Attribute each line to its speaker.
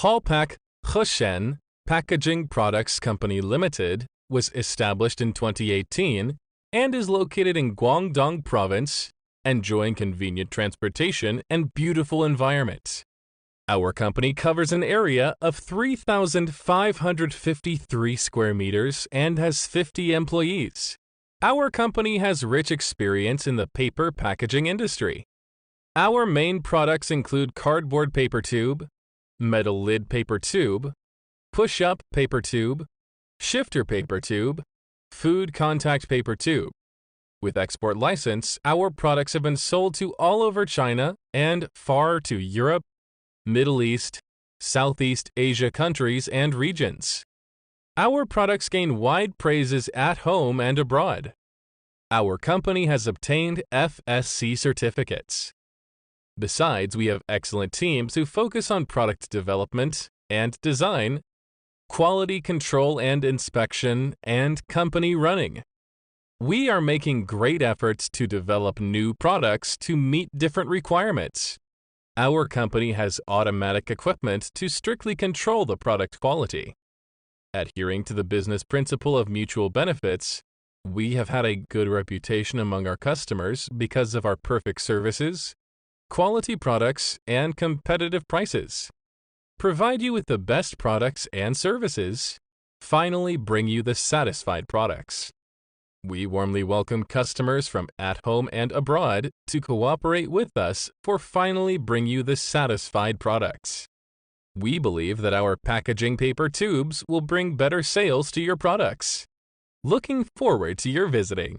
Speaker 1: Hallpack Hoshen Packaging Products Company Limited was established in 2018 and is located in Guangdong Province, enjoying convenient transportation and beautiful environment. Our company covers an area of 3,553 square meters and has 50 employees. Our company has rich experience in the paper packaging industry. Our main products include cardboard paper tube, metal lid paper tube, push-up paper tube, shifter paper tube, food contact paper tube. With export license, our products have been sold to all over China and far to Europe, Middle East, Southeast Asia countries and regions. Our products gain wide praises at home and abroad. Our company has obtained FSC certificates. Besides, we have excellent teams who focus on product development and design, quality control and inspection, and company running. We are making great efforts to develop new products to meet different requirements. Our company has automatic equipment to strictly control the product quality. Adhering to the business principle of mutual benefits, we have had a good reputation among our customers because of our perfect services, quality products, and competitive prices. Provide you with the best products and services, finally bring you the satisfied products. We warmly welcome customers from at home and abroad to cooperate with us for finally bring you the satisfied products. We believe that our packaging paper tubes will bring better sales to your products. Looking forward to your visiting.